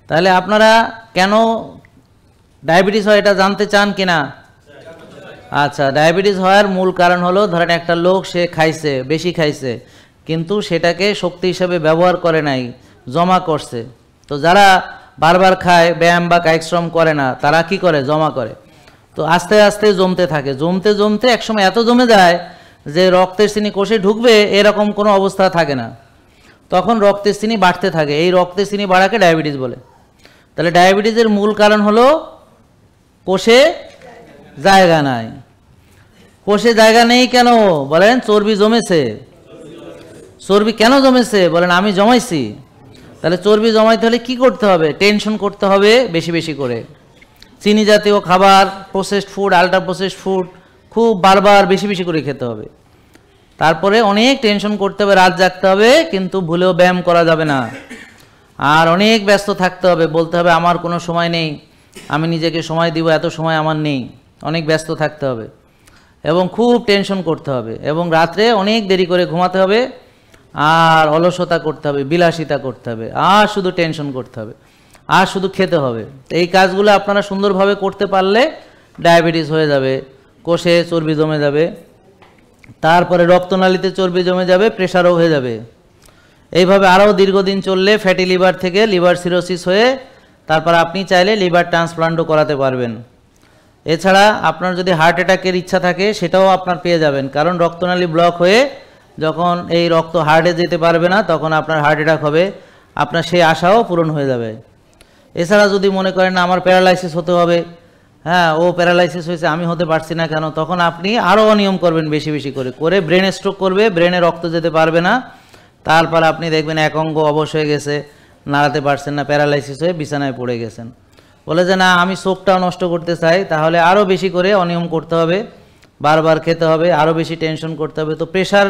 তাহলে আপনারা কেন ডায়াবেটিস হয় এটা জানতে চান কিনা? আচ্ছা, ডায়াবেটিস হওয়ার মূল কারণ হলো, ধরেন একটা লোক সে খাইছে, বেশি খাইছে, কিন্তু সেটাকে শক্তি হিসেবে ব্যবহার করে নাই, জমা করছে। তো যারা বারবার খায়, ব্যায়াম বা কায়িক শ্রম করে না, তারা কি করে? জমা করে। তো আস্তে আস্তে জমতে থাকে, জমতে জমতে একসময় এত জমে যায় যে রক্তের চিনি কোষে ঢুকবে এরকম কোনো অবস্থা থাকে না, তখন রক্তের চিনি বাড়তে থাকে। এই রক্তের চিনি বাড়াকে ডায়াবেটিস বলে। তাহলে ডায়াবেটিসের মূল কারণ হলো কোষে জায়গা নাই। কোষে জায়গা নেই কেন বলেন? চর্বি জমেছে। চর্বি কেন জমেছে বলেন? আমি জমাইছি। তাহলে চর্বি জমাইতে হলে কি করতে হবে? টেনশন করতে হবে বেশি বেশি করে। চিনি জাতীয় খাবার, processed food, ultra processed food খুব বারবার বেশি বেশি করে খেতে হবে। তারপরে অনেক টেনশন করতে হবে, রাত জাগতে হবে, কিন্তু ভুলেও ব্যায়াম করা যাবে না। আর অনেক ব্যস্ত থাকতে হবে, বলতে হবে আমার কোনো সময় নেই, আমি নিজেকে সময় দিব, এত সময় আমার নেই। অনেক ব্যস্ত থাকতে হবে এবং খুব টেনশন করতে হবে, এবং রাত্রে অনেক দেরি করে ঘুমাতে হবে, আর অলসতা করতে হবে, বিলাসিতা করতে হবে, আর শুধু টেনশন করতে হবে, আর শুধু খেতে হবে। এই কাজগুলো আপনারা সুন্দরভাবে করতে পারলে ডায়াবেটিস হয়ে যাবে, কোষে চর্বি জমে যাবে, তারপরে রক্তনালীতে চর্বি জমে যাবে, প্রেশারও হয়ে যাবে। এইভাবে আরও দীর্ঘদিন চললে ফ্যাটি লিভার থেকে লিভার সিরোসিস হয়ে তারপর আপনি চাইলে লিভার ট্রান্সপ্লান্টও করাতে পারবেন। এছাড়া আপনার যদি হার্ট অ্যাটাকের ইচ্ছা থাকে সেটাও আপনার পেয়ে যাবেন, কারণ রক্তনালী ব্লক হয়ে যখন এই রক্ত হার্টে যেতে পারবে না তখন আপনার হার্ট অ্যাটাক হবে, আপনার সেই আশাও পূরণ হয়ে যাবে। এছাড়া যদি মনে করেন আমার প্যারালাইসিস হতে হবে, হ্যাঁ ও প্যারালাইসিস হয়েছে আমি হতে পারছি না কেন, তখন আপনি আরও অনিয়ম করবেন বেশি বেশি করে করে ব্রেনে স্ট্রোক করবে, ব্রেনে রক্ত যেতে পারবে না, তারপর আপনি দেখবেন এক অঙ্গ অবশ হয়ে গেছে, নাড়াতে পারছেন না, প্যারালাইসিস হয়ে বিছানায় পড়ে গেছেন। বলে যে না আমি চোখটাও নষ্ট করতে চাই, তাহলে আরও বেশি করে অনিয়ম করতে হবে, বারবার খেতে হবে, আরও বেশি টেনশন করতে হবে। তো প্রেশার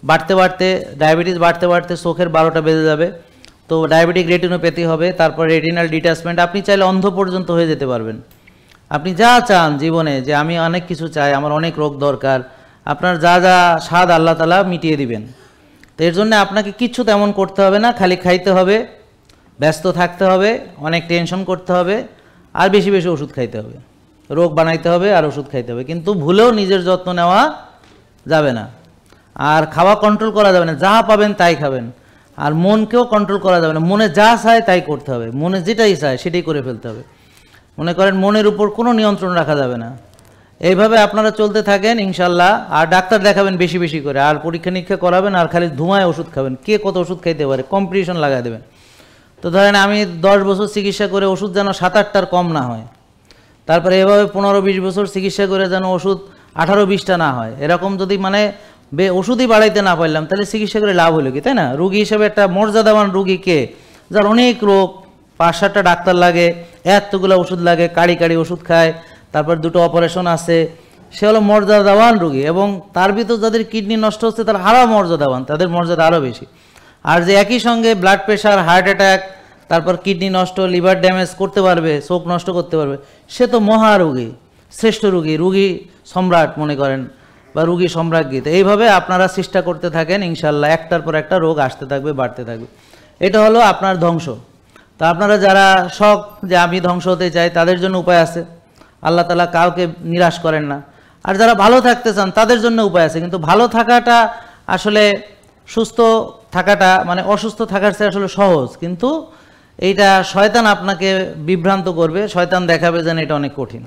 বাড়তে বাড়তে, ডায়াবেটিস বাড়তে বাড়তে চোখের 12টা বেজে যাবে, তো ডায়াবেটিক রেটিনোপ্যাথি হবে, তারপর রেটিনাল ডিটাচমেন্ট। আপনি চাইলে অন্ধ পর্যন্ত হয়ে যেতে পারবেন। আপনি যা চান জীবনে, যে আমি অনেক কিছু চাই, আমার অনেক রোগ দরকার, আপনার যা যা স্বাদ আল্লাহ তাআলা মিটিয়ে দিবেন। তো এর জন্য আপনাকে কিচ্ছু তেমন করতে হবে না, খালি খাইতে হবে, ব্যস্ত থাকতে হবে, অনেক টেনশন করতে হবে, আর বেশি বেশি ওষুধ খাইতে হবে, রোগ বানাইতে হবে আর ওষুধ খাইতে হবে। কিন্তু ভুলেও নিজের যত্ন নেওয়া যাবে না, আর খাওয়া কন্ট্রোল করা যাবে না, যা পাবেন তাই খাবেন। আর মনকেও কন্ট্রোল করা যাবে না, মনে যা চায় তাই করতে হবে, মনে যেটাই চায় সেটাই করে ফেলতে হবে। মনে করেন মনের উপর কোনো নিয়ন্ত্রণ রাখা যাবে না। এইভাবে আপনারা চলতে থাকেন ইনশাল্লাহ। আর ডাক্তার দেখাবেন বেশি বেশি করে, আর পরীক্ষা নিরীক্ষা করাবেন, আর খালি ধোঁয়ায় ওষুধ খাবেন, কে কত ওষুধ খাইতে পারে কম্পিটিশন লাগাই দেবেন। তো ধরেন আমি 10 বছর চিকিৎসা করে ওষুধ যেন 7-8টার কম না হয়, তারপরে এভাবে 15-20 বছর চিকিৎসা করে যেন ওষুধ 18-20টা না হয়, এরকম যদি মানে ওষুধই বাড়াইতে না পারলাম তাহলে চিকিৎসা করে লাভ হলো কি, তাই না? রুগী হিসেবে একটা মর্যাদাবান রুগীকে, যার অনেক রোগ, 5-7টা ডাক্তার লাগে, এতগুলো ওষুধ লাগে, কাড়ি কাড়ি ওষুধ খায়, তারপর 2টো অপারেশন আছে, সে হলো মর্যাদাবান রুগী। এবং তার ভিতর যাদের কিডনি নষ্ট হচ্ছে তারা আরও মর্যাদাবান, তাদের মর্যাদা আরও বেশি। আর যে একই সঙ্গে ব্লাড প্রেশার, হার্ট অ্যাটাক, তারপর কিডনি নষ্ট, লিভার ড্যামেজ করতে পারবে, চোখ নষ্ট করতে পারবে, সে তো মহা রুগী, শ্রেষ্ঠ রুগী, রুগী সম্রাট মনে করেন, বা রুগী সম্রাজ্ঞী। তো এইভাবে আপনারা চেষ্টা করতে থাকেন, ইনশাল্লাহ একটার পর একটা রোগ আসতে থাকবে, বাড়তে থাকবে। এটা হলো আপনার ধ্বংস। তা আপনারা যারা শখ যে আমি ধ্বংস হতে চাই, তাদের জন্য উপায় আছে, আল্লাহ তাআলা কাউকে নিরাশ করেন না। আর যারা ভালো থাকতে চান তাদের জন্য উপায় আছে, কিন্তু ভালো থাকাটা আসলে সুস্থ থাকাটা মানে অসুস্থ থাকার চেয়ে আসলে সহজ, কিন্তু এইটা শয়তান আপনাকে বিভ্রান্ত করবে, শয়তান দেখাবে যেন এটা অনেক কঠিন।